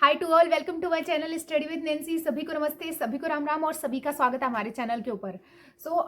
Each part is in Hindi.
Hi to all, welcome to my channel study with Nancy. सभी को नमस्ते, सभी को राम राम और सभी का स्वागत है हमारे चैनल के ऊपर।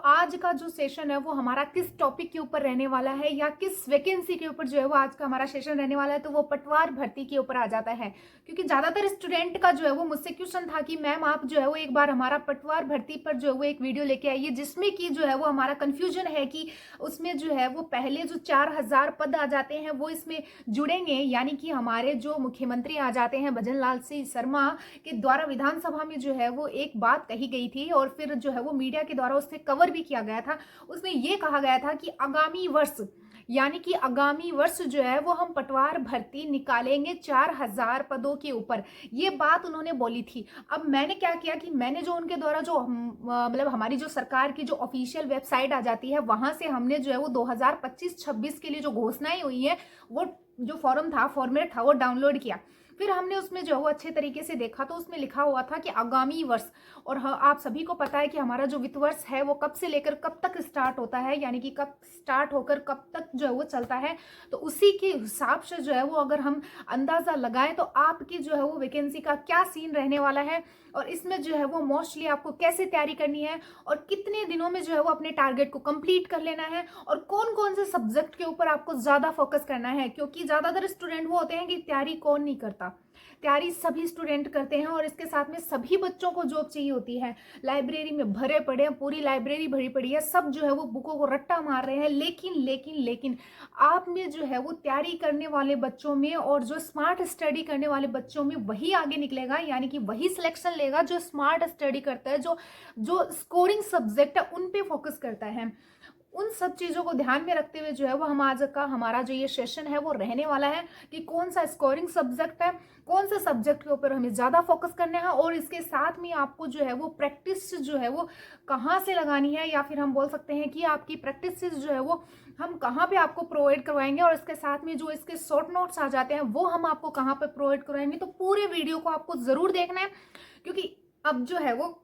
आज का जो सेशन है वो हमारा किस टॉपिक के ऊपर रहने वाला है या किस वैकेंसी के ऊपर जो है वो आज का हमारा सेशन रहने वाला है, तो वो पटवार भर्ती के ऊपर आ जाता है। क्योंकि ज्यादातर स्टूडेंट का जो है वो मुझसे क्वेश्चन था कि मैम आप जो है वो एक बार हमारा पटवार भर्ती पर जो है वो एक वीडियो लेके आइए जिसमें कि जो है वो हमारा कंफ्यूजन है कि उसमें जो है वो पहले जो 4000 पद आ जाते हैं वो इसमें जुड़ेंगे, यानी कि हमारे जो मुख्यमंत्री आ जाते हैं भजन लाल सिंह शर्मा के द्वारा विधानसभा में जो है वो एक बात कही गई थी और फिर जो है वो मीडिया के द्वारा उससे कवर भी किया गया था। उसमें ये कहा गया था कि आगामी वर्ष यानी कि आगामी वर्ष जो है वो हम पटवार भर्ती निकालेंगे 4000 पदों के ऊपर, ये बात उन्होंने बोली थी। अब मैंने क्या किया कि मैंने जो उनके द्वारा जो मतलब हमारी जो सरकार की जो ऑफिशियल वेबसाइट आ जाती है वहां से हमने जो है वो 2025-26 के लिए जो घोषणाएं हुई है वो जो फॉर्मेट था वो डाउनलोड किया। फिर हमने उसमें जो है वो अच्छे तरीके से देखा तो उसमें लिखा हुआ था कि आगामी वर्ष, और आप सभी को पता है कि हमारा जो वित्त वर्ष है वो कब से लेकर कब तक स्टार्ट होता है, यानी कि कब स्टार्ट होकर कब तक जो है वो चलता है। तो उसी के हिसाब से जो है वो अगर हम अंदाजा लगाएं तो आपकी जो है वो वैकेंसी का क्या सीन रहने वाला है और इसमें जो है वो मोस्टली आपको कैसे तैयारी करनी है और कितने दिनों में जो है वो अपने टारगेट को कंप्लीट कर लेना है और कौन कौन से सब्जेक्ट के ऊपर आपको ज्यादा फोकस करना है। क्योंकि ज्यादातर स्टूडेंट वो होते हैं कि तैयारी कौन नहीं करता, तैयारी सभी स्टूडेंट करते हैं और इसके साथ में सभी बच्चों को जॉब चाहिए होती है। लाइब्रेरी में भरे पड़े हैं, पूरी लाइब्रेरी भरी पड़ी है, सब जो है वो बुकों को रट्टा मार रहे हैं। लेकिन लेकिन लेकिन आप में जो है वो तैयारी करने वाले बच्चों में और जो स्मार्ट स्टडी करने वाले बच्चों में वही आगे निकलेगा, यानी कि वही सिलेक्शन लेगा जो स्मार्ट स्टडी करता है, जो जो स्कोरिंग सब्जेक्ट है उन पे फोकस करता है। उन सब चीजों को ध्यान में रखते हुए जो है वो हम आज का हमारा जो ये सेशन है वो रहने वाला है कि कौन सा स्कोरिंग सब्जेक्ट है, कौन से सब्जेक्ट के ऊपर हमें ज्यादा फोकस करना है और इसके साथ में आपको जो है वो प्रैक्टिस जो है वो कहाँ से लगानी है, या फिर हम बोल सकते हैं कि आपकी प्रैक्टिस जो है वो हम कहाँ पे आपको प्रोवाइड करवाएंगे और इसके साथ में जो इसके शॉर्ट नोट्स आ जाते हैं वो हम आपको कहाँ पे प्रोवाइड करवाएंगे। तो पूरे वीडियो को आपको जरूर देखना है, क्योंकि अब जो है वो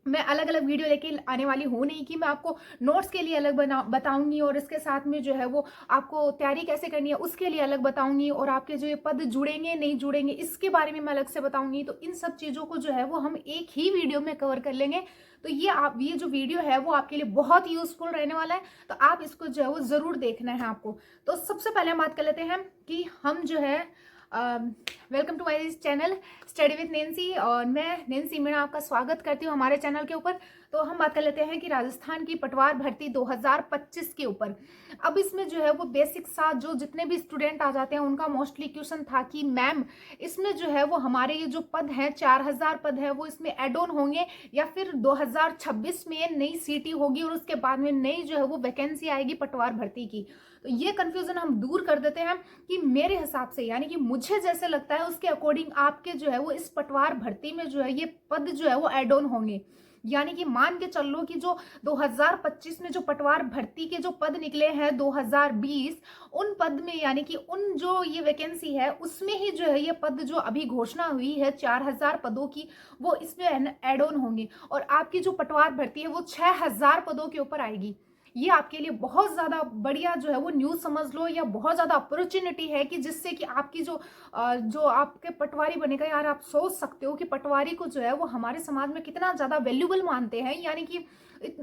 मैं अलग अलग वीडियो लेके आने वाली हूँ नहीं कि मैं आपको नोट्स के लिए अलग बताऊंगी और इसके साथ में जो है वो आपको तैयारी कैसे करनी है उसके लिए अलग बताऊंगी और आपके जो ये पद जुड़ेंगे नहीं जुड़ेंगे इसके बारे में मैं अलग से बताऊंगी। तो इन सब चीज़ों को जो है वो हम एक ही वीडियो में कवर कर लेंगे। तो ये जो वीडियो है वो आपके लिए बहुत यूजफुल रहने वाला है, तो आप इसको जो है वो ज़रूर देखना है आपको। तो सबसे पहले हम बात कर लेते हैं कि हम जो है welcome to my channel study with Nancy, और मैं नैंसी मीणा आपका स्वागत करती हूँ हमारे चैनल के ऊपर। तो हम बात कर लेते हैं कि राजस्थान की पटवार भर्ती 2025 के ऊपर। अब इसमें जो है वो बेसिक सा जो जितने भी स्टूडेंट आ जाते हैं उनका मोस्टली क्वेश्चन था कि मैम इसमें जो है वो हमारे ये जो पद हैं 4000 पद है वो इसमें एड ऑन होंगे या फिर 2026 में नई सीटी होगी और उसके बाद में नई जो है वो वैकेंसी आएगी पटवार भर्ती की। तो ये कंफ्यूजन हम दूर कर देते हैं कि मेरे हिसाब से, यानी कि मुझे जैसे लगता है उसके अकॉर्डिंग आपके जो है वो इस पटवार भर्ती में जो है ये पद जो है वो एड ऑन होंगे। यानी कि मान के चल लो कि जो 2025 में जो पटवार भर्ती के जो पद निकले हैं 2020 उन पद में, यानी कि उन जो ये वैकेंसी है उसमें ही जो है ये पद जो अभी घोषणा हुई है 4000 पदों की वो इसमें एड ऑन होंगे और आपकी जो पटवार भर्ती है वो 6000 पदों के ऊपर आएगी। ये आपके लिए बहुत ज़्यादा बढ़िया जो है वो न्यूज़ समझ लो या बहुत ज़्यादा अपॉर्चुनिटी है कि जिससे कि आपकी जो आपके पटवारी बनेगा, यार आप सोच सकते हो कि पटवारी को जो है वो हमारे समाज में कितना ज़्यादा वैल्यूबल मानते हैं, यानी कि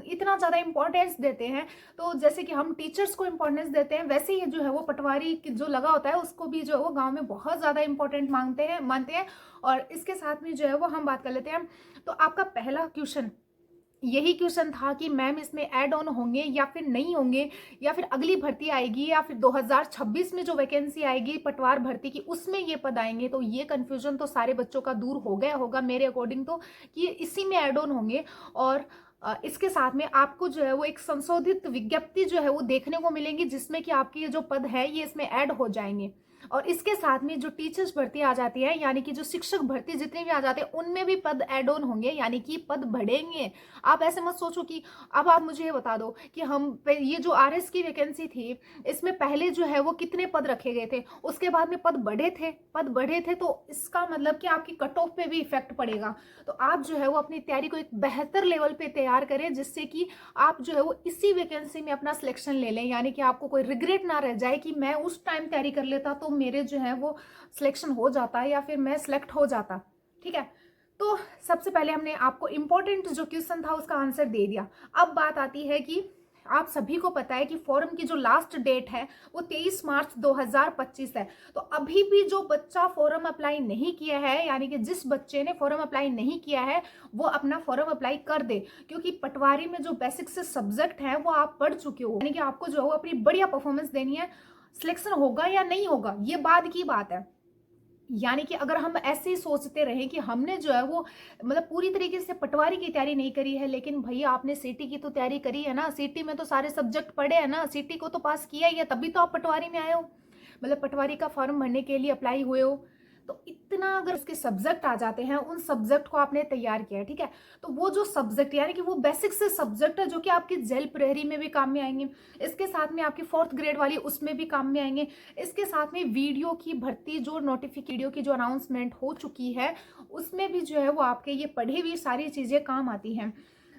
इतना ज़्यादा इंपॉर्टेंस देते हैं। तो जैसे कि हम टीचर्स को इंपॉर्टेंस देते हैं वैसे ही जो है वो पटवारी जो लगा होता है उसको भी जो है वो गाँव में बहुत ज़्यादा इंपॉर्टेंट मानते हैं। और इसके साथ में जो है वो हम बात कर लेते हैं। तो आपका पहला क्वेश्चन यही क्वेश्चन था कि मैम इसमें ऐड ऑन होंगे या फिर नहीं होंगे, या फिर अगली भर्ती आएगी या फिर 2026 में जो वैकेंसी आएगी पटवार भर्ती की उसमें ये पद आएंगे। तो ये कंफ्यूजन तो सारे बच्चों का दूर हो गया होगा मेरे अकॉर्डिंग तो, कि इसी में ऐड ऑन होंगे। और इसके साथ में आपको जो है वो एक संशोधित विज्ञप्ति जो है वो देखने को मिलेंगी जिसमें कि आपके ये जो पद है ये इसमें ऐड हो जाएंगे। और इसके साथ में जो टीचर्स भर्ती आ जाती है, यानी कि जो शिक्षक भर्ती जितने भी आ जाते हैं उनमें भी पद ऐड ऑन होंगे, यानी कि पद बढ़ेंगे। आप ऐसे मत सोचो कि अब आप मुझे ये बता दो कि हम ये जो आरएस की वैकेंसी थी इसमें पहले जो है वो कितने पद रखे गए थे, उसके बाद में पद बढ़े थे तो इसका मतलब कि आपकी कट ऑफ पे भी इफेक्ट पड़ेगा। तो आप जो है वो अपनी तैयारी को एक बेहतर लेवल पे तैयार करें जिससे कि आप जो है वो इसी वैकेंसी में अपना सिलेक्शन ले लें, यानी कि आपको कोई रिग्रेट ना रह जाए कि मैं उस टाइम तैयारी कर लेता तो मेरे जो है वो सिलेक्शन हो जाता या फिर मैं सिलेक्ट हो जाता। ठीक है, तो सबसे पहले हमने आपको इम्पोर्टेंट जो क्वेश्चन था उसका आंसर दे दिया। अब बात आती है कि आप सभी को पता है कि फॉर्म की जो लास्ट डेट है वो 23 मार्च 2025 है। तो अभी भी जो बच्चा फॉर्म अप्लाई नहीं किया है, यानी कि जिस बच्चे ने फॉर्म अप्लाई नहीं किया है वो अपना फॉर्म अप्लाई कर दे, क्योंकि पटवारी में जो बेसिक से सब्जेक्ट है वो आप पढ़ चुके हो, यानी कि आपको जो है वो अपनी बढ़िया परफॉर्मेंस देनी है। सिलेक्शन होगा या नहीं होगा ये बाद की बात है। यानी कि अगर हम ऐसे ही सोचते रहे कि हमने जो है वो मतलब पूरी तरीके से पटवारी की तैयारी नहीं करी है, लेकिन भैया आपने सीटी की तो तैयारी करी है ना, सीटी में तो सारे सब्जेक्ट पढ़े हैं ना, सीटी को तो पास किया ही है, तभी तो आप पटवारी में आए हो, मतलब पटवारी का फॉर्म भरने के लिए अप्लाई हुए हो। तो इतना अगर उसके सब्जेक्ट आ जाते हैं, उन सब्जेक्ट को आपने तैयार किया है, ठीक है, तो वो जो सब्जेक्ट यानी कि वो बेसिक से सब्जेक्ट है जो कि आपकी जेल प्रहरी में भी काम में आएंगे, इसके साथ में आपकी 4th ग्रेड वाली उसमें भी काम में आएंगे, इसके साथ में वीडियो की भर्ती जो नोटिफिकेशन वीडियो की जो अनाउंसमेंट हो चुकी है उसमें भी जो है वो आपके ये पढ़ी हुई सारी चीज़ें काम आती हैं।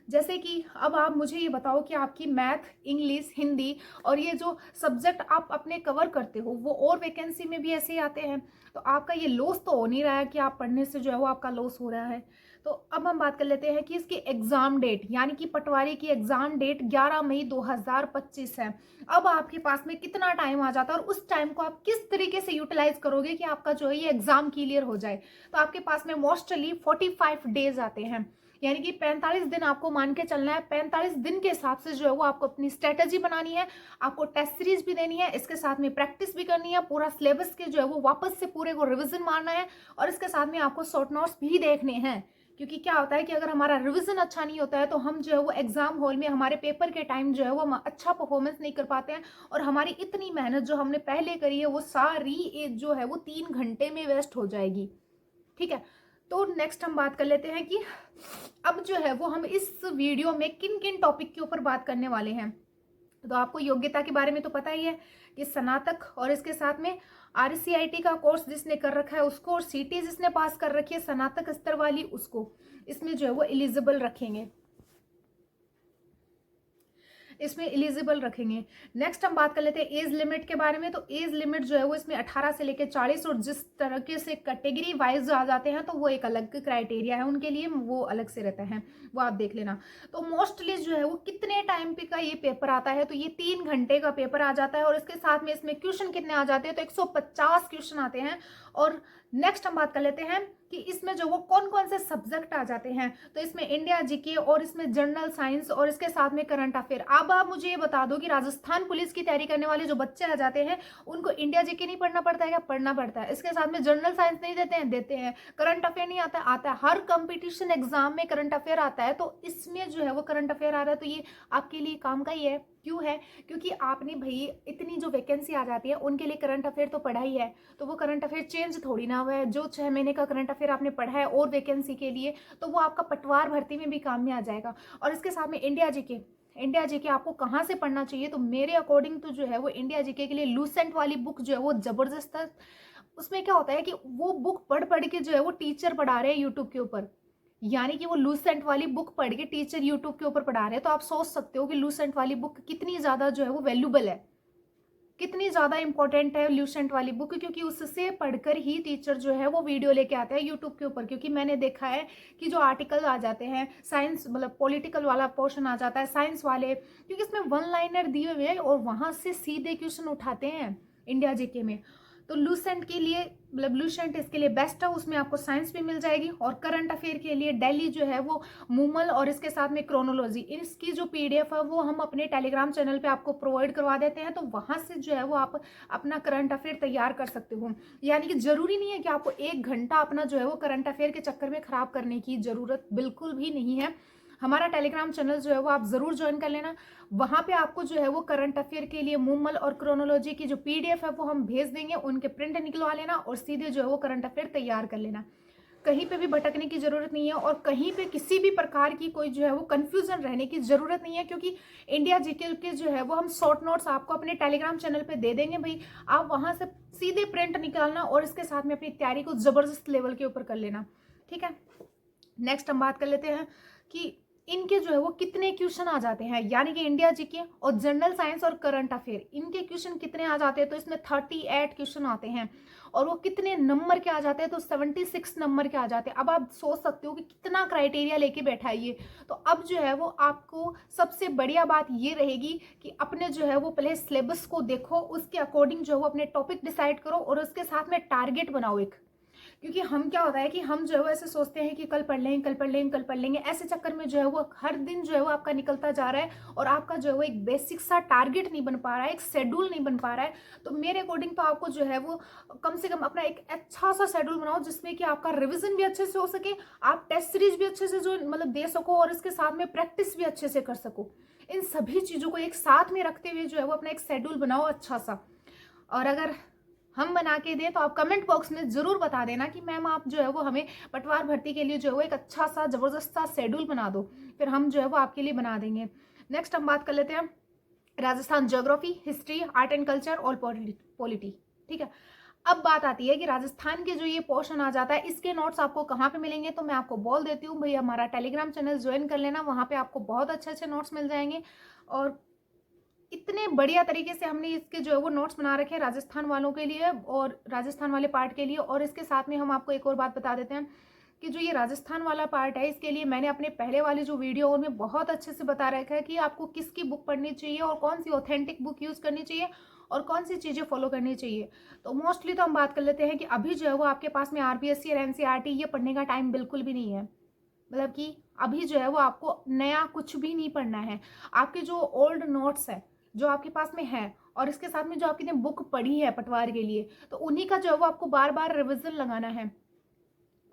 जैसे कि अब आप मुझे ये बताओ कि आपकी मैथ, इंग्लिश, हिंदी और ये जो सब्जेक्ट आप अपने कवर करते हो वो और वैकेंसी में भी ऐसे ही आते हैं, तो आपका ये लॉस तो हो नहीं रहा है कि आप पढ़ने से जो है वो आपका लॉस हो रहा है। तो अब हम बात कर लेते हैं कि इसकी एग्जाम डेट, यानी कि पटवारी की एग्जाम डेट 11 मई 2025 है। अब आपके पास में कितना टाइम आ जाता है और उस टाइम को आप किस तरीके से यूटिलाइज करोगे कि आपका जो है ये एग्जाम क्लियर हो जाए। तो आपके पास में मोस्टली 45 डेज आते हैं, यानी कि 45 दिन आपको मान के चलना है। 45 दिन के हिसाब से जो है वो आपको अपनी स्ट्रेटेजी बनानी है, आपको टेस्ट सीरीज भी देनी है, इसके साथ में प्रैक्टिस भी करनी है, पूरा सिलेबस के जो है वो वापस से पूरे को रिवीजन मारना है, और इसके साथ में आपको शॉर्ट नोट्स भी देखने हैं। क्योंकि क्या होता है कि अगर हमारा रिवीजन अच्छा नहीं होता है तो हम जो है वो एग्जाम हॉल में हमारे पेपर के टाइम जो है वो हम अच्छा परफॉर्मेंस नहीं कर पाते हैं, और हमारी इतनी मेहनत जो हमने पहले करी है वो सारी जो है वो 3 घंटे में वेस्ट हो जाएगी। ठीक है, तो नेक्स्ट हम बात कर लेते हैं कि अब जो है वो हम इस वीडियो में किन किन टॉपिक के ऊपर बात करने वाले हैं। तो आपको योग्यता के बारे में तो पता ही है कि स्नातक और इसके साथ में RCIT का कोर्स जिसने कर रखा है उसको, और सीटी जिसने पास कर रखी है स्नातक स्तर वाली उसको, इसमें जो है वो एलिजिबल रखेंगे, इसमें एलिजिबल रखेंगे। नेक्स्ट हम बात कर लेते हैं एज लिमिट के बारे में। तो एज लिमिट जो है वो इसमें 18 से लेकर 40, और जिस तरीके से कैटेगरी वाइज आ जाते हैं तो वो एक अलग क्राइटेरिया है उनके लिए, वो अलग से रहता है, वो आप देख लेना। तो मोस्टली जो है वो कितने टाइम पे का ये पेपर आता है, तो ये 3 घंटे का पेपर आ जाता है, और इसके साथ में इसमें क्वेश्चन कितने आ जाते हैं, तो 150 क्वेश्चन आते हैं। और नेक्स्ट हम बात कर लेते हैं कि इसमें जो वो कौन कौन से सब्जेक्ट आ जाते हैं। तो इसमें इंडिया जीके और इसमें जनरल साइंस और इसके साथ में करंट अफेयर। अब आप मुझे ये बता दो कि राजस्थान पुलिस की तैयारी करने वाले जो बच्चे आ जाते हैं उनको इंडिया जीके नहीं पढ़ना पड़ता है क्या? पढ़ना पड़ता है। इसके साथ में जनरल साइंस नहीं देते हैं? देते हैं। करंट अफेयर नहीं आता? आता है। हर कंपटीशन एग्जाम में करंट अफेयर आता है, तो इसमें जो है वो करंट अफेयर आ रहा है, तो ये आपके लिए काम का ही है। क्यों है? क्योंकि आपने भाई इतनी जो वैकेंसी आ जाती है उनके लिए करंट अफेयर तो पढ़ा ही है, तो वो करंट अफेयर चेंज थोड़ी ना हुआ है। जो 6 महीने का करंट अफेयर आपने पढ़ा है और वैकेंसी के लिए, तो वो आपका पटवार भर्ती में भी काम में आ जाएगा। और इसके साथ में इंडिया जीके आपको कहाँ से पढ़ना चाहिए? तो मेरे अकॉर्डिंग तो जो है वो इंडिया जीके के लिए लूसेंट वाली बुक जो है वो जबरदस्त है। उसमें क्या होता है कि वो बुक पढ़ पढ़ के जो है वो टीचर पढ़ा रहे हैं यूट्यूब के ऊपर, यानी कि वो लूसेंट वाली बुक पढ़ के टीचर यूट्यूब के ऊपर पढ़ा रहे हैं। तो आप सोच सकते हो कि लूसेंट वाली बुक कितनी ज़्यादा जो है वो वैल्यूबल है, कितनी ज़्यादा इंपॉर्टेंट है लूसेंट वाली बुक, क्योंकि उससे पढ़कर ही टीचर जो है वो वीडियो लेके आते हैं यूट्यूब के ऊपर। क्योंकि मैंने देखा है कि जो आर्टिकल आ जाते हैं साइंस, मतलब पॉलिटिकल वाला पोर्शन आ जाता है साइंस वाले, क्योंकि इसमें 1 लाइनर दिए हुए हैं और वहाँ से सीधे क्वेश्चन उठाते हैं इंडिया जीके में। तो लूसेंट के लिए, मतलब लूसेंट इसके लिए बेस्ट है, उसमें आपको साइंस भी मिल जाएगी। और करंट अफेयर के लिए डेली जो है वो मूमल और इसके साथ में क्रोनोलॉजी, इसकी जो PDF है वो हम अपने टेलीग्राम चैनल पे आपको प्रोवाइड करवा देते हैं। तो वहाँ से जो है वो आप अपना करंट अफेयर तैयार कर सकते हो। यानी कि जरूरी नहीं है कि आपको 1 घंटा अपना जो है वो करंट अफेयर के चक्कर में खराब करने की जरूरत बिल्कुल भी नहीं है। हमारा टेलीग्राम चैनल जो है वो आप ज़रूर ज्वाइन कर लेना। वहाँ पे आपको जो है वो करंट अफेयर के लिए मूमल और क्रोनोलॉजी की जो PDF है वो हम भेज देंगे, उनके प्रिंट निकलवा लेना और सीधे जो है वो करंट अफेयर तैयार कर लेना। कहीं पे भी भटकने की ज़रूरत नहीं है, और कहीं पे किसी भी प्रकार की कोई जो है वो कन्फ्यूजन रहने की ज़रूरत नहीं है, क्योंकि इंडिया जीके के जो है वो हम शॉर्ट नोट्स आपको अपने टेलीग्राम चैनल पे दे देंगे। भाई आप वहाँ से सीधे प्रिंट निकालना और इसके साथ में अपनी तैयारी को ज़बरदस्त लेवल के ऊपर कर लेना। ठीक है, नेक्स्ट हम बात कर लेते हैं कि इनके जो है वो कितने क्वेश्चन आ जाते हैं, यानी कि इंडिया जीके और जनरल साइंस और करंट अफेयर, इनके क्वेश्चन कितने आ जाते हैं, तो इसमें 38 क्वेश्चन आते हैं और वो कितने नंबर के आ जाते हैं, तो 76 नंबर के आ जाते हैं। अब आप सोच सकते हो कि कितना क्राइटेरिया लेके बैठा है ये। तो अब जो है वो आपको सबसे बढ़िया बात ये रहेगी कि अपने जो है वो पहले सिलेबस को देखो, उसके अकॉर्डिंग जो है वो अपने टॉपिक डिसाइड करो और उसके साथ में टारगेट बनाओ एक। क्योंकि हम क्या होता है कि हम जो है वो ऐसे सोचते हैं कि कल पढ़ लेंगे, कल पढ़ लेंगे, कल पढ़ लेंगे, ऐसे चक्कर में जो है वो हर दिन जो है वो आपका निकलता जा रहा है और आपका जो है वो एक बेसिक सा टारगेट नहीं बन पा रहा है, एक शेड्यूल नहीं बन पा रहा है। तो मेरे अकॉर्डिंग तो आपको जो है वो कम से कम अपना एक अच्छा सा शेड्यूल बनाओ जिसमें कि आपका रिविजन भी अच्छे से हो सके, आप टेस्ट सीरीज भी अच्छे से जो मतलब दे सको और इसके साथ में प्रैक्टिस भी अच्छे से कर सको। इन सभी चीजों को एक साथ में रखते हुए जो है वो अपना एक शेड्यूल बनाओ अच्छा सा। और अगर हम बना के दें तो आप कमेंट बॉक्स में जरूर बता देना कि मैम आप जो है वो हमें पटवार भर्ती के लिए जो है वो एक अच्छा सा जबरदस्त सा शेड्यूल बना दो, फिर हम जो है वो आपके लिए बना देंगे। नेक्स्ट हम बात कर लेते हैं Rajasthan geography, history, art and culture और पॉलिटी। ठीक है, अब बात आती है कि राजस्थान के जो ये पोर्शन आ जाता है इसके नोट्स आपको कहाँ पे मिलेंगे, तो मैं आपको बोल देती हूँ भाई हमारा टेलीग्राम चैनल ज्वाइन कर लेना, वहाँ पे आपको बहुत अच्छे अच्छे नोट्स मिल जाएंगे और इतने बढ़िया तरीके से हमने इसके जो है वो नोट्स बना रखे हैं राजस्थान वालों के लिए और राजस्थान वाले पार्ट के लिए। और इसके साथ में हम आपको एक और बात बता देते हैं कि जो ये राजस्थान वाला पार्ट है इसके लिए मैंने अपने पहले वाले जो वीडियो उनमें बहुत अच्छे से बता रखा है कि आपको किसकी बुक पढ़नी चाहिए और कौन सी ऑथेंटिक बुक यूज करनी चाहिए और कौन सी चीजें फॉलो करनी चाहिए। तो मोस्टली तो हम बात कर लेते हैं कि अभी जो है वो आपके पास में आरपीएससी और एनसीईआरटी ये पढ़ने का टाइम बिल्कुल भी नहीं है। मतलब कि अभी जो है वो आपको नया कुछ भी नहीं पढ़ना है। आपके जो ओल्ड नोट्स है जो आपके पास में है और इसके साथ में जो आपने बुक पढ़ी है पटवार के लिए, तो उन्हीं का जो है वो आपको बार बार रिविजन लगाना है।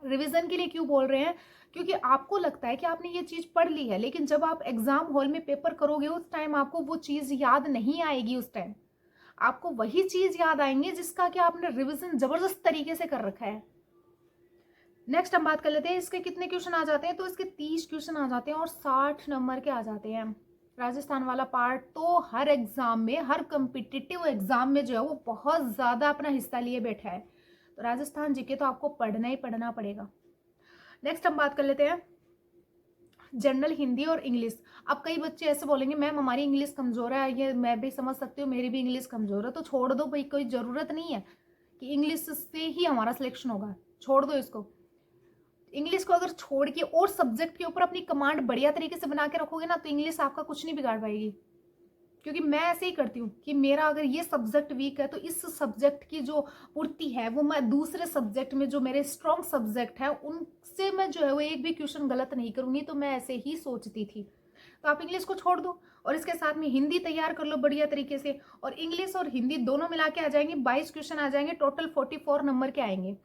रिवीजन के लिए क्यों बोल रहे हैं, क्योंकि आपको लगता है कि आपने ये चीज पढ़ ली है लेकिन जब आप एग्जाम हॉल में पेपर करोगे उस टाइम आपको वो चीज याद नहीं आएगी। उस टाइम आपको वही चीज याद आएंगे जिसका कि आपने रिवीजन जबरदस्त तरीके से कर रखा है। नेक्स्ट हम बात कर लेते हैं इसके कितने क्वेश्चन आ जाते हैं, तो इसके 30 क्वेश्चन आ जाते हैं और 60 नंबर के आ जाते हैं। राजस्थान वाला पार्ट तो हर एग्जाम में, हर कम्पिटिटिव एग्जाम में जो है वो बहुत ज्यादा अपना हिस्सा लिए बैठा है। तो राजस्थान जीके तो आपको पढ़ना ही पढ़ना पड़ेगा। नेक्स्ट हम बात कर लेते हैं जनरल हिंदी और इंग्लिश। अब कई बच्चे ऐसे बोलेंगे मैम हमारी इंग्लिश कमजोर है, ये मैं भी समझ सकती हूँ मेरी भी इंग्लिश कमजोर है, तो छोड़ दो भाई, कोई जरूरत नहीं है कि इंग्लिश से ही हमारा सिलेक्शन होगा, छोड़ दो इसको। इंग्लिश को अगर छोड़ के और सब्जेक्ट के ऊपर अपनी कमांड बढ़िया तरीके से बना के रखोगे ना तो इंग्लिश आपका कुछ नहीं बिगाड़ पाएगी। क्योंकि मैं ऐसे ही करती हूँ कि मेरा अगर ये सब्जेक्ट वीक है तो इस सब्जेक्ट की जो पूर्ति है वो मैं दूसरे सब्जेक्ट में जो मेरे स्ट्रॉन्ग सब्जेक्ट है उनसे मैं जो है वो एक भी क्वेश्चन गलत नहीं करूंगी। तो मैं ऐसे ही सोचती थी। तो आप इंग्लिश को छोड़ दो और इसके साथ में हिंदी तैयार कर लो बढ़िया तरीके से, और इंग्लिश और हिंदी दोनों मिला के आ जाएंगे 22 क्वेश्चन आ जाएंगे, टोटल 44 नंबर के आएंगे।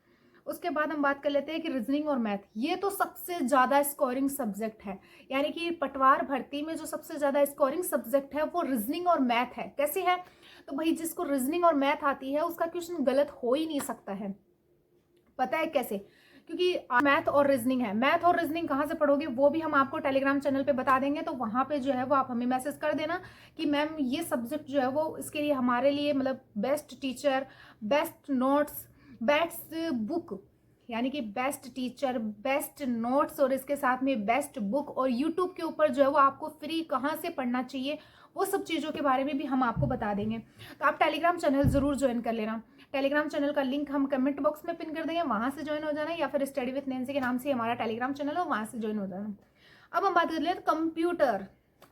उसके बाद हम बात कर लेते हैं कि रीजनिंग और मैथ, ये तो सबसे ज्यादा स्कोरिंग सब्जेक्ट है। यानी कि पटवार भर्ती में जो सबसे ज्यादा स्कोरिंग सब्जेक्ट है वो रीजनिंग और मैथ है। कैसे है, तो भाई जिसको रीजनिंग और मैथ आती है उसका क्वेश्चन गलत हो ही नहीं सकता है। पता है कैसे, क्योंकि मैथ और रीजनिंग है। मैथ और रीजनिंग कहाँ से पढ़ोगे वो भी हम आपको टेलीग्राम चैनल पे बता देंगे, तो वहां पे जो है वो आप हमें मैसेज कर देना कि मैम ये सब्जेक्ट जो है वो इसके लिए हमारे लिए मतलब best teacher, best notes, best book, यानी कि बेस्ट टीचर, बेस्ट नोट्स और इसके साथ में बेस्ट बुक, और यूट्यूब के ऊपर जो है वो आपको फ्री कहाँ से पढ़ना चाहिए वो सब चीज़ों के बारे में भी हम आपको बता देंगे। तो आप टेलीग्राम चैनल जरूर ज्वाइन कर लेना। टेलीग्राम चैनल का लिंक हम कमेंट बॉक्स में पिन कर देंगे, वहां से ज्वाइन हो जाना, या फिर स्टडी विद नैंसी के नाम से हमारा टेलीग्राम चैनल है, वहां से ज्वाइन हो जाना। अब हम बात कर ले कंप्यूटर।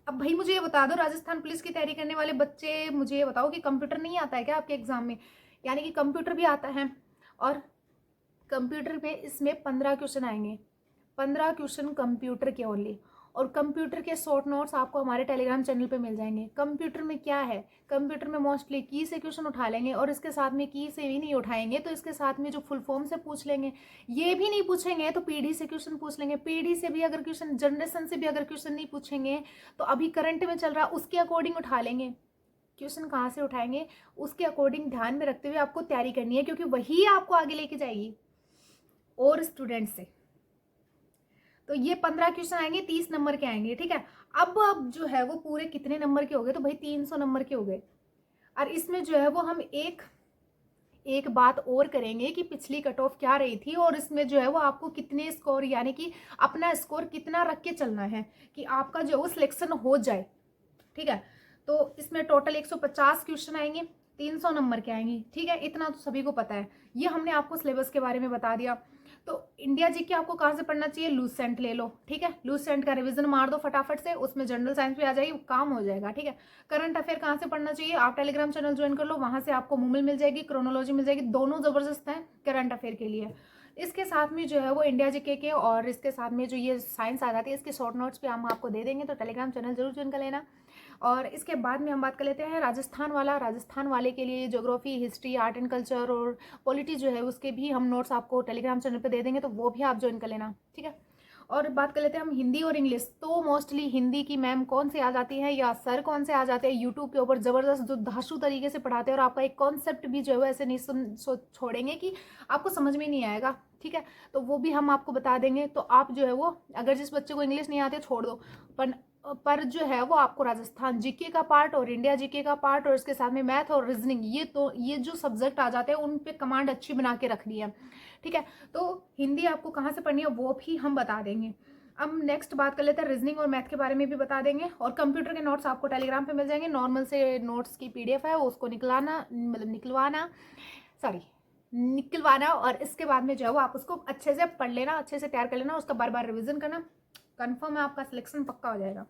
अब भाई मुझे ये बता दो राजस्थान पुलिस की तैयारी करने वाले बच्चे, मुझे ये बताओ कि कंप्यूटर नहीं आता है क्या आपके एग्जाम में? यानी कि कंप्यूटर भी आता है और कंप्यूटर में इसमें 15 क्वेश्चन आएंगे, 15 क्वेश्चन कंप्यूटर के ओनली, और कंप्यूटर के शॉर्ट नोट्स आपको हमारे टेलीग्राम चैनल पे मिल जाएंगे। कंप्यूटर में क्या है, कंप्यूटर में मोस्टली की से क्वेश्चन उठा लेंगे और इसके साथ में की से भी नहीं उठाएंगे तो इसके साथ में जो फुल फॉर्म से पूछ लेंगे, ये भी नहीं पूछेंगे तो पीढ़ी से क्वेश्चन पूछ लेंगे। पीढ़ी से भी अगर क्वेश्चन, जनरेशन से भी अगर क्वेश्चन नहीं पूछेंगे तो अभी करंट में चल रहा उसके अकॉर्डिंग उठा लेंगे। क्वेश्चन कहाँ से उठाएंगे उसके अकॉर्डिंग ध्यान में रखते हुए आपको तैयारी करनी है, क्योंकि वही आपको आगे लेके जाएगी और स्टूडेंट से। तो ये 15 क्वेश्चन आएंगे, 30 नंबर के आएंगे, ठीक है। अब जो है वो पूरे कितने नंबर के हो गए, तो भाई 300 नंबर के हो गए। और इसमें जो है वो हम एक एक बात और करेंगे कि पिछली कट ऑफ क्या रही थी और इसमें जो है वो आपको कितने स्कोर, यानी कि अपना स्कोर कितना रख के चलना है कि आपका जो है वो सिलेक्शन हो जाए। ठीक है, तो इसमें टोटल 150 क्वेश्चन आएंगे, 300 नंबर के आएंगे। ठीक है, इतना तो सभी को पता है। ये हमने आपको सिलेबस के बारे में बता दिया। तो इंडिया जीके आपको कहाँ से पढ़ना चाहिए, लूसेंट ले लो। ठीक है, लूसेंट का रिवीजन मार दो फटाफट से, उसमें जनरल साइंस भी आ जाएगी, काम हो जाएगा। ठीक है, करंट अफेयर कहाँ से पढ़ना चाहिए, आप टेलीग्राम चैनल ज्वाइन कर लो, वहां से आपको मूवल मिल जाएगी, क्रोनोलॉजी मिल जाएगी, दोनों जबरदस्त हैं करंट अफेयर के लिए। इसके साथ में जो है वो इंडिया जीके के और इसके साथ में जो ये साइंस आ जाती है, इसके शॉर्ट नोट्स भी हम आपको दे देंगे, तो टेलीग्राम चैनल जरूर ज्वाइन कर लेना। और इसके बाद में हम बात कर लेते हैं राजस्थान वाला। राजस्थान वाले के लिए geography, history, art and culture और पॉलिटी जो है उसके भी हम नोट्स आपको टेलीग्राम चैनल पे दे देंगे, तो वो भी आप ज्वाइन कर लेना। ठीक है, और बात कर लेते हैं हम हिंदी और इंग्लिश। तो मोस्टली हिंदी की मैम कौन से आ जाती है या सर कौन से आ जाते हैं यूट्यूब के ऊपर जबरदस्त, जो धांसू तरीके से पढ़ाते हैं और आपका एक कॉन्सेप्ट भी जो है वो ऐसे नहीं छोड़ेंगे कि आपको समझ में नहीं आएगा। ठीक है, तो वो भी हम आपको बता देंगे। तो आप जो है वो, अगर जिस बच्चे को इंग्लिश नहीं आते छोड़ दो, पर जो है वो आपको राजस्थान जीके का पार्ट और इंडिया जीके का पार्ट और इसके साथ में मैथ और रीजनिंग, ये जो सब्जेक्ट आ जाते हैं उन पे कमांड अच्छी बना के रखनी है। ठीक है, तो हिंदी आपको कहाँ से पढ़नी है वो भी हम बता देंगे। अब नेक्स्ट बात कर लेते हैं रीजनिंग और मैथ के बारे में भी बता देंगे। और कंप्यूटर के नोट्स आपको टेलीग्राम पे मिल जाएंगे, नॉर्मल से नोट्स की पीडीएफ है, उसको निकलवाना और इसके बाद में जो है वो आप उसको अच्छे से पढ़ लेना, अच्छे से तैयार कर लेना, उसका बार बार रिविजन करना, कंफर्म है आपका सिलेक्शन पक्का हो जाएगा।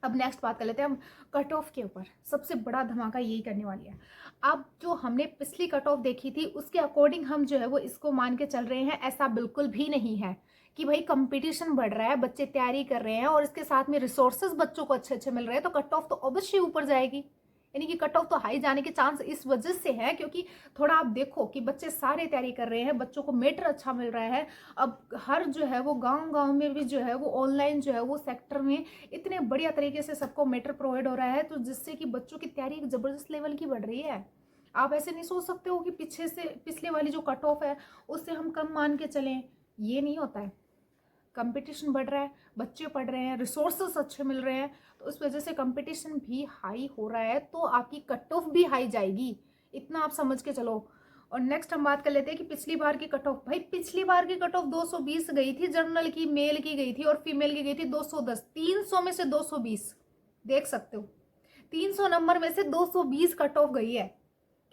अब नेक्स्ट बात कर लेते हैं हम कट ऑफ के ऊपर। सबसे बड़ा धमाका यही करने वाली है। अब जो हमने पिछली कट ऑफ देखी थी उसके अकॉर्डिंग हम जो है वो इसको मान के चल रहे हैं, ऐसा बिल्कुल भी नहीं है कि भाई कंपटीशन बढ़ रहा है, बच्चे तैयारी कर रहे हैं और इसके साथ में रिसोर्सेज बच्चों को अच्छे अच्छे मिल रहे हैं, तो कट ऑफ तो अवश्य ऊपर जाएगी। यानी कि कट ऑफ तो हाई जाने के चांस इस वजह से है क्योंकि थोड़ा आप देखो कि बच्चे सारे तैयारी कर रहे हैं, बच्चों को मेटर अच्छा मिल रहा है। अब हर जो है वो गांव में भी जो है वो ऑनलाइन जो है वो सेक्टर में इतने बढ़िया तरीके से सबको मेटर प्रोवाइड हो रहा है, तो जिससे कि बच्चों की तैयारी एक जबरदस्त लेवल की बढ़ रही है। आप ऐसे नहीं सोच सकते हो कि पिछले वाली जो कट ऑफ है उससे हम कम मान के चलें, ये नहीं होता है। कंपटीशन बढ़ रहा है, बच्चे पढ़ रहे हैं, रिसोर्सेस अच्छे मिल रहे हैं, तो उस वजह से कंपटीशन भी हाई हो रहा है, तो आपकी कट ऑफ भी हाई जाएगी, इतना आप समझ के चलो। और नेक्स्ट हम बात कर लेते हैं कि पिछली बार की कट ऑफ। भाई पिछली बार की कट ऑफ 220 गई थी, जनरल की मेल की गई थी और फीमेल की गई थी 210। 300 में से 220, देख सकते हो 300 नंबर में से 220 कट ऑफ गई है,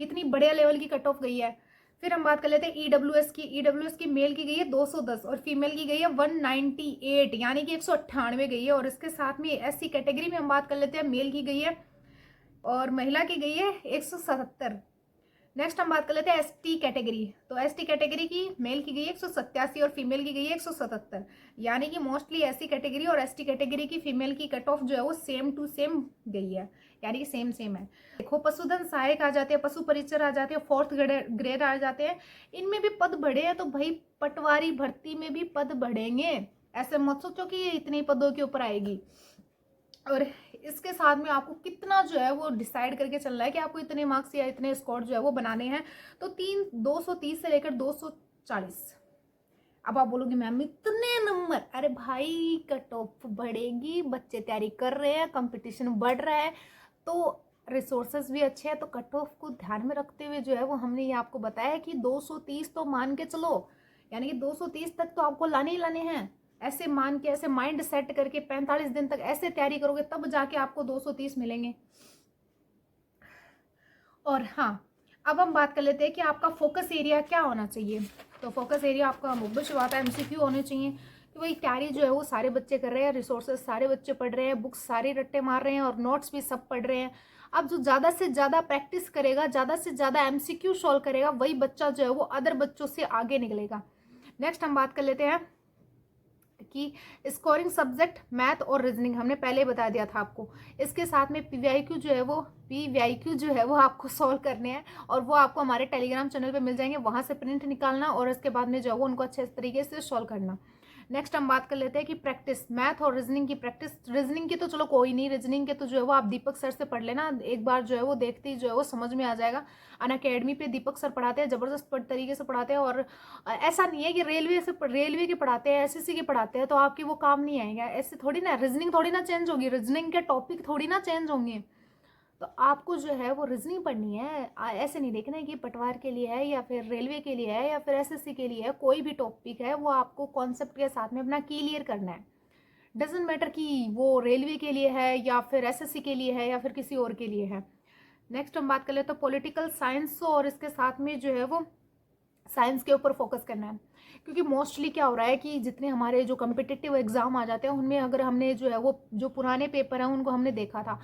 कितनी बढ़िया लेवल की कट ऑफ गई है। फिर हम बात कर लेते हैं ईडब्ल्यूएस की। ईडब्ल्यूएस की मेल की गई है 210 और फीमेल की गई है 198, यानी कि 198 गई है। और इसके साथ में एससी कैटेगरी में हम बात कर लेते हैं, मेल की गई है और महिला की गई है 177। नेक्स्ट हम बात कर लेते हैं एसटी कैटेगरी। तो एसटी कैटेगरी की मेल की गई है 187 और फीमेल की गई है 177, यानी कि मोस्टली एससी कैटेगरी और एसटी कैटेगरी की फीमेल की कट ऑफ जो है वो सेम टू सेम गई है, यानी कि सेम है। देखो पशुधन सहायक आ जाते हैं, पशु परिचर आ जाते हैं, 4th ग्रेड आ जाते हैं, इनमें भी पद बढ़े हैं, तो भाई पटवारी भर्ती में भी पद बढ़ेंगे, ऐसे मत सोचो कि ये इतने पदों के ऊपर आएगी। और इसके साथ में आपको कितना जो है वो डिसाइड करके चलना है कि आपको इतने मार्क्स या इतने स्कोर जो है वो बनाने हैं, तो 230 से लेकर 240। अब आप बोलोगे मैम इतने नंबर, अरे भाई कट ऑफ बढ़ेगी, बच्चे तैयारी कर रहे हैं, कंपटीशन बढ़ रहा है, तो रिसोर्सेज भी अच्छे हैं, तो कट ऑफ को ध्यान में रखते हुए जो है वो हमने ये आपको बताया कि 230 तो मान के चलो, यानी कि 230 तक तो आपको लाने ही लाने हैं। ऐसे मान के, ऐसे माइंड सेट करके 45 दिन तक ऐसे तैयारी करोगे तब जाके आपको 230 मिलेंगे। और हाँ, अब हम बात कर लेते हैं कि आपका फोकस एरिया क्या होना चाहिए। तो फोकस एरिया आपका मुद्दा बात है, एमसीक्यू होने चाहिए कि भाई तैयारी जो है वो सारे बच्चे कर रहे हैं, रिसोर्सेज सारे बच्चे पढ़ रहे हैं, बुक्स सारे रट्टे मार रहे हैं और नोट्स भी सब पढ़ रहे हैं। अब जो ज़्यादा से ज़्यादा प्रैक्टिस करेगा, ज़्यादा से ज़्यादा एमसीक्यू सॉल्व करेगा, वही बच्चा जो है वो अदर बच्चों से आगे निकलेगा। नेक्स्ट हम बात कर लेते हैं कि स्कोरिंग सब्जेक्ट मैथ और रीजनिंग हमने पहले बता दिया था आपको। इसके साथ में पीवीआईक्यू जो है वो आपको सॉल्व करने हैं और वो आपको हमारे टेलीग्राम चैनल पे मिल जाएंगे, वहां से प्रिंट निकालना और इसके बाद में जो है वो उनको अच्छे तरीके से सॉल्व करना। नेक्स्ट हम बात कर लेते हैं कि प्रैक्टिस मैथ और रीजनिंग की प्रैक्टिस। रीजनिंग की तो चलो कोई नहीं, रीजनिंग के तो जो है वो आप दीपक सर से पढ़ लेना, एक बार जो है वो देखते ही जो है वो समझ में आ जाएगा। अनअकैडमी पे दीपक सर पढ़ाते हैं, जबरदस्त तरीके से पढ़ाते हैं और ऐसा नहीं है कि रेलवे के पढ़ाते हैं, एसएससी के पढ़ाते हैं तो आपके वो काम नहीं आएगा, ऐसे थोड़ी ना। रीजनिंग थोड़ी ना चेंज होगी, रीजनिंग के टॉपिक थोड़ी ना चेंज होंगे, तो आपको जो है वो रीजनिंग पढ़नी है। ऐसे नहीं देखना है कि पटवार के लिए है या फिर रेलवे के लिए है या फिर एसएससी के लिए है, कोई भी टॉपिक है वो आपको कॉन्सेप्ट के साथ में अपना क्लियर करना है। डजेंट मैटर कि वो रेलवे के लिए है या फिर एसएससी के लिए है या फिर किसी और के लिए है। नेक्स्ट हम बात कर लेते हैं पॉलिटिकल साइंस, और इसके साथ में जो है वो साइंस के ऊपर फोकस करना है। क्योंकि मोस्टली क्या हो रहा है कि जितने हमारे जो कम्पिटिटिव एग्जाम आ जाते हैं उनमें अगर हमने जो है वो जो पुराने पेपर हैं उनको हमने देखा था,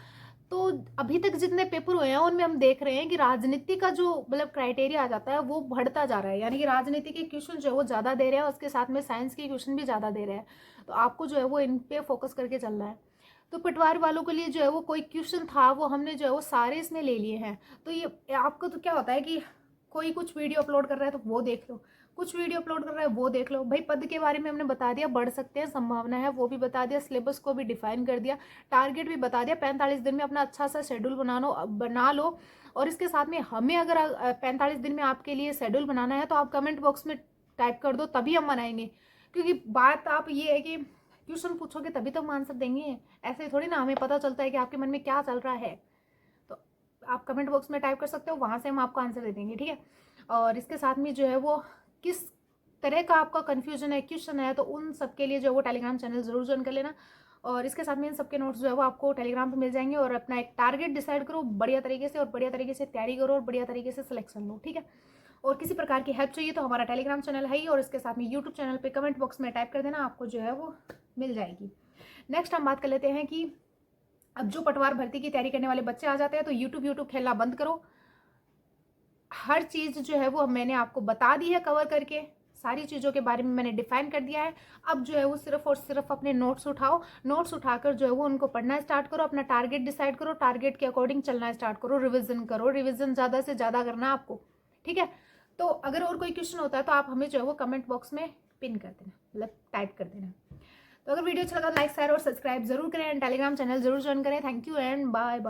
तो अभी तक जितने पेपर हुए हैं उनमें हम देख रहे हैं कि राजनीति का जो मतलब क्राइटेरिया आ जाता है वो बढ़ता जा रहा है, यानी कि राजनीति के क्वेश्चन जो है वो ज़्यादा दे रहे हैं, उसके साथ में साइंस के क्वेश्चन भी ज़्यादा दे रहे हैं। तो आपको जो है वो इन पे फोकस करके चलना है। तो पटवार वालों के लिए जो है वो कोई क्वेश्चन था वो हमने जो है वो सारे इसमें ले लिए हैं। तो ये आपको तो क्या होता है कि कोई कुछ वीडियो अपलोड कर रहा है तो वो देख लो, कुछ वीडियो अपलोड कर रहा है वो देख लो। भाई पद के बारे में हमने बता दिया, बढ़ सकते हैं, संभावना है वो भी बता दिया, सिलेबस को भी डिफाइन कर दिया, टारगेट भी बता दिया। 45 दिन में अपना अच्छा सा शेड्यूल बना लो। और इसके साथ में हमें अगर 45 दिन में आपके लिए शेड्यूल बनाना है तो आप कमेंट बॉक्स में टाइप कर दो, तभी हम बनाएंगे। क्योंकि बात आप ये है कि क्वेश्चन पूछोगे तभी तो हम आंसर देंगे, ऐसे थोड़ी ना हमें पता चलता है कि आपके मन में क्या चल रहा है। तो आप कमेंट बॉक्स में टाइप कर सकते हो, वहाँ से हम आपको आंसर दे देंगे, ठीक है। और इसके साथ में जो है वो किस तरह का आपका कन्फ्यूजन है, क्वेश्चन है, तो उन सब के लिए जो है वो टेलीग्राम चैनल जरूर ज्वाइन कर लेना। और इसके साथ में इन सबके नोट्स जो है वो आपको टेलीग्राम पे मिल जाएंगे। और अपना एक टारगेट डिसाइड करो बढ़िया तरीके से, और बढ़िया तरीके से तैयारी करो और बढ़िया तरीके से सिलेक्शन लो, ठीक है। और किसी प्रकार की हेल्प चाहिए तो हमारा टेलीग्राम चैनल है ही, और इसके साथ में यूट्यूब चैनल पे कमेंट बॉक्स में टाइप कर देना, आपको जो है वो मिल जाएगी। नेक्स्ट हम बात कर लेते हैं कि अब जो पटवार भर्ती की तैयारी करने वाले बच्चे आ जाते हैं तो यूट्यूब खेलना बंद करो। हर चीज़ जो है वो मैंने आपको बता दी है, कवर करके सारी चीज़ों के बारे में मैंने डिफाइन कर दिया है। अब जो है वो सिर्फ और सिर्फ अपने नोट्स उठाओ, नोट्स उठाकर जो है वो उनको पढ़ना स्टार्ट करो, अपना टारगेट डिसाइड करो, टारगेट के अकॉर्डिंग चलना स्टार्ट करो, रिविजन करो, रिविजन ज़्यादा से ज़्यादा करना आपको, ठीक है। तो अगर और कोई क्वेश्चन होता है तो आप हमें जो है वो कमेंट बॉक्स में पिन कर देना, मतलब टाइप कर देना। तो अगर वीडियो अच्छा लगा लाइक शेयर और सब्सक्राइब जरूर करें, एंड टेलीग्राम चैनल जरूर ज्वाइन करें। Thank you and bye bye.